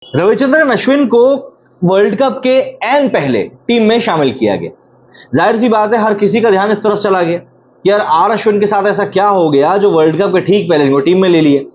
रविचंद्रन अश्विन को world cup के N पहले टीम में शामिल किया गया। जाहिर सी बात है, हर किसी का ध्यान इस तरफ चला गया कि यार आर अश्विन के साथ ऐसा क्या हो गया जो वर्ल्ड कप के ठीक पहले इनको टीम में ले लिए।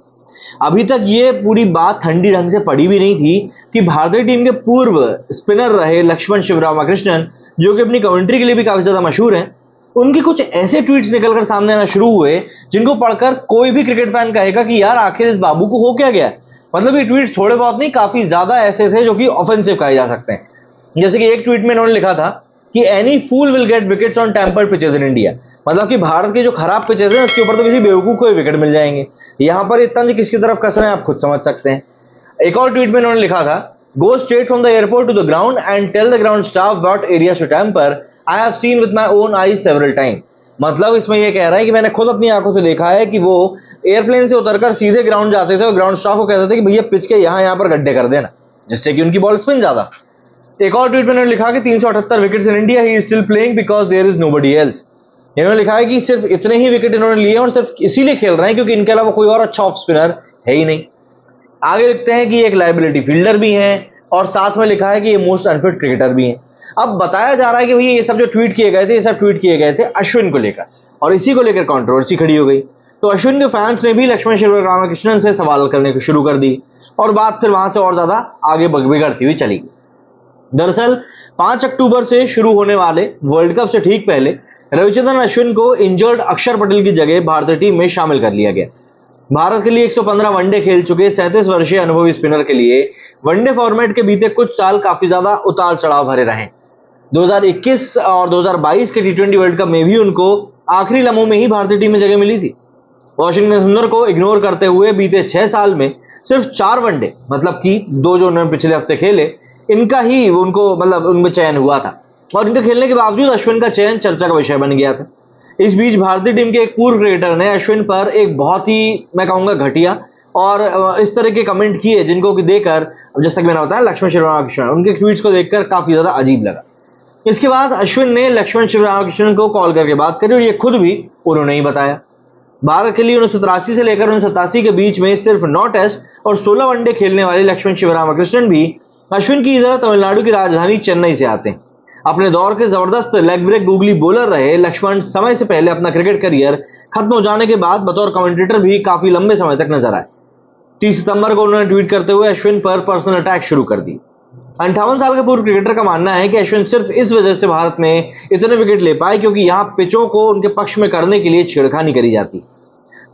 अभी तक ये पूरी बात ठंडी ढंग से पड़ी भी नहीं थी कि भारतीय टीम के पूर्व स्पिनर रहे लक्ष्मण शिवरामकृष्णन, जो कि अपनी कमेंट्री के लिए भी काफी ज्यादा मशहूर हैं, उनके कुछ ऐसे ट्वीट्स निकलकर सामने आना शुरू हुए जिनको पढ़कर कोई भी क्रिकेट फैन कहेगा कि यार आखिर इस बाबू को हो क्या गया। मतलब ये ट्वीट्स थोड़े बहुत नहीं, काफी ज्यादा ऐसे थे जो कि ऑफेंसिव कहे जा सकते हैं। जैसे कि एक ट्वीट में इन्होंने लिखा था कि any fool will get wickets on tempered pitches in India. मतलब कि भारत के जो खराब पिचेस हैं उसके ऊपर तो किसी बेवकूफ को विकेट मिल जाएंगे। यहां पर इतना किसकी तरफ कस रहे हैं आप खुद समझ सकते हैं। एक और ट्वीट में इन्होंने लिखा था, go straight from the airport to the ground and tell the ground staff what areas to temper, I have seen with my own eyes several time. मतलब इसमें यह कह रहा है कि मैंने खुद अपनी आंखों से देखा है कि वो एयरप्लेन से उतरकर सीधे ग्राउंड जाते थे और ग्राउंड स्टाफ को कहते थे कि भैया पिच के यहां पर गड्ढे कर देना, जिससे कि उनकी बॉल स्पिन ज्यादा। एक और ट्वीट में उन्होंने लिखा कि 378 wickets in India, he is still playing because there is nobody else. इन्होंने लिखा है कि सिर्फ इतने ही विकेट इन्होंने लिए और सिर्फ इसीलिए खेल रहे हैं क्योंकि इनके अलावा कोई और अच्छा ऑफ स्पिनर है ही नहीं। आगे लिखते हैं कि एक लाइबिलिटी फील्डर भी हैं और साथ में लिखा है कि ये मोस्ट अनफिट क्रिकेटर भी हैं। अब बताया जा रहा है कि भैया ये सब जो ट्वीट किए गए थे, ये सब ट्वीट किए गए थे अश्विन को लेकर, और इसी को लेकर कंट्रोवर्सी खड़ी हो गई। तो अश्विन के फैंस ने भी लक्ष्मण शिवरामकृष्णन से सवाल करने को शुरू कर दी और बात फिर वहां से और ज्यादा आगे बिगड़ती हुई चली गई। दरअसल 5 अक्टूबर से शुरू होने वाले वर्ल्ड कप से ठीक पहले रविचंद्रन अश्विन को इंजर्ड अक्षर पटेल की जगह भारतीय टीम में शामिल कर लिया गया। भारत के लिए 115 वनडे खेल चुके 37 वर्षीय अनुभवी स्पिनर के लिए वनडे फॉर्मेट के बीते कुछ साल काफी ज्यादा उतार चढ़ाव भरे रहे। 2021 और 2022 के टी20 वर्ल्ड कप में भी उनको आखिरी लम्हों में ही भारतीय टीम में जगह मिली थी। वॉशिंगटन सुंदर को इग्नोर करते हुए बीते 6 साल में सिर्फ 4 वनडे, मतलब कि 2 जो उन्होंने पिछले हफ्ते खेले, इनका ही उनको मतलब उनमें चयन हुआ था और इनके खेलने के बावजूद अश्विन का चयन चर्चा का विषय बन गया था। इस बीच भारतीय टीम के एक पूर्व क्रिकेटर ने अश्विन पर एक बहुत ही, मैं कहूंगा, घटिया और इस तरह के कमेंट किए जिनको कि देखकर, जैसा कि मैंने बताया, लक्ष्मण शिवरामकृष्णन, उनके ट्वीट्स को देखकर काफी ज्यादा अजीब लगा। इसके बाद अश्विन ने लक्ष्मण शिवरामकृष्णन को कॉल करके बात करी और ये खुद भी उन्होंने ही बताया। भारत के लिए 1983 से लेकर 1987 के बीच में सिर्फ 9 टेस्ट और 16 वनडे खेलने वाले लक्ष्मण शिवरामकृष्णन भी अश्विन की तरह तमिलनाडु की राजधानी चेन्नई से आते हैं। अपने दौर के जबरदस्त लेग ब्रेक गूगली बॉलर रहे लक्ष्मण समय से पहले अपना क्रिकेट करियर खत्म हो जाने के बाद बतौर कमेंटेटर भी काफी लंबे समय तक नजर आए। 30 सितंबर को उन्होंने ट्वीट करते हुए अश्विन पर पर्सनल अटैक शुरू कर दी। 58 साल के पूर्व क्रिकेटर का मानना है कि अश्विन सिर्फ इस वजह से भारत में इतने विकेट ले पाए क्योंकि यहाँ पिचों को उनके पक्ष में करने के लिए छेड़खानी करी जाती।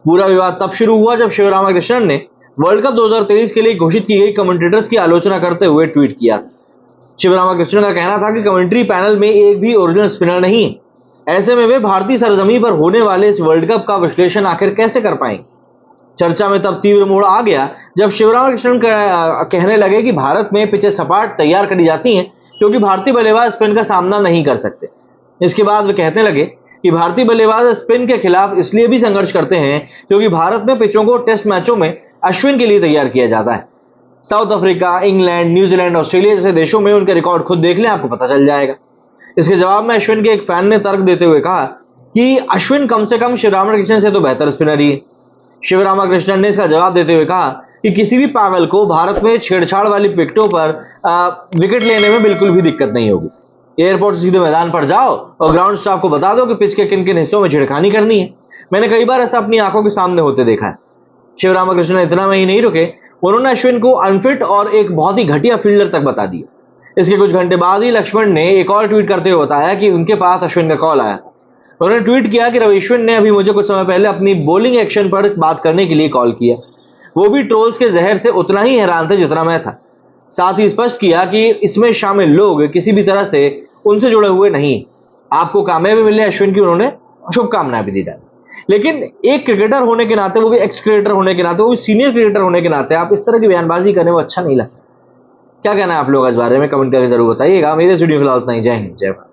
पूरा विवाद तब शुरू हुआ जब शिवरामकृष्णन ने वर्ल्ड कप 2023 के लिए घोषित की गई कमेंटेटर्स की आलोचना करते हुए ट्वीट किया। शिवरामकृष्णन का कहना था कि कमेंट्री पैनल में एक भी ओरिजिनल स्पिनर नहीं, ऐसे में वे भारतीय सरजमी पर होने वाले इस वर्ल्ड कप का विश्लेषण आखिर कैसे कर पाएंगे। चर्चा में तब तीव्र मोड़ आ गया जब शिवरामकृष्णन कहने लगे कि भारत में पिचें सपाट तैयार करी जाती हैं क्योंकि भारतीय बल्लेबाज स्पिन का सामना नहीं कर सकते। इसके बाद वे कहने लगे कि भारतीय बल्लेबाज स्पिन के खिलाफ इसलिए भी संघर्ष करते हैं क्योंकि भारत में पिचों को टेस्ट मैचों में अश्विन के लिए तैयार किया जाता है। South Africa, England, New Zealand, Australia जैसे देशों में उनके रिकॉर्ड खुद देख लें, आपको पता चल जाएगा। इसके जवाब में अश्विन के एक फैन ने तर्क देते हुए कहा कि अश्विन कम से कम शिवरामकृष्णन से तो बेहतर स्पिनर ही है। शिवरामकृष्णन ने इसका जवाब देते हुए कहा कि किसी भी पागल को भारत में छेड़छाड़ वाली विकेटों पर विकेट लेने में बिल्कुल भी दिक्कत नहीं होगी। एयरपोर्ट से सीधे मैदान पर जाओ और ग्राउंड स्टाफ को बता दो कि पिच के किन किन हिस्सों में छेड़खानी करनी है। मैंने कई बार ऐसा अपनी आंखों के सामने होते देखा है। शिवरामकृष्णन इतना में ही नहीं रुके, उन्होंने अश्विन को अनफिट और एक बहुत ही घटिया फील्डर तक बता दिया। इसके कुछ घंटे बाद ही लक्ष्मण ने एक और ट्वीट करते हुए बताया कि उनके पास अश्विन का कॉल आया। उन्होंने ट्वीट किया कि रविश्विन ने अभी मुझे कुछ समय पहले अपनी बॉलिंग एक्शन पर बात करने के लिए कॉल किया। वो भी ट्रोल्स के जहर से उतना ही हैरान थे जितना मैं था। साथ ही स्पष्ट किया कि इसमें शामिल लोग किसी भी तरह से उनसे जुड़े हुए नहीं। आपको कामयाबी मिले अश्विन की उन्होंने शुभकामनाएं भी दी डाली। लेकिन एक क्रिकेटर होने के नाते, वो भी एक्स क्रिकेटर होने के नाते, वो भी सीनियर क्रिकेटर होने के नाते आप इस तरह की बयानबाजी करें, वो अच्छा नहीं लगता। क्या कहना है आप लोग इस बारे में कमेंट करके जरूर बताइएगा। मेरे वीडियो फिलहाल इतना ही। जय हिंद, जय भारत।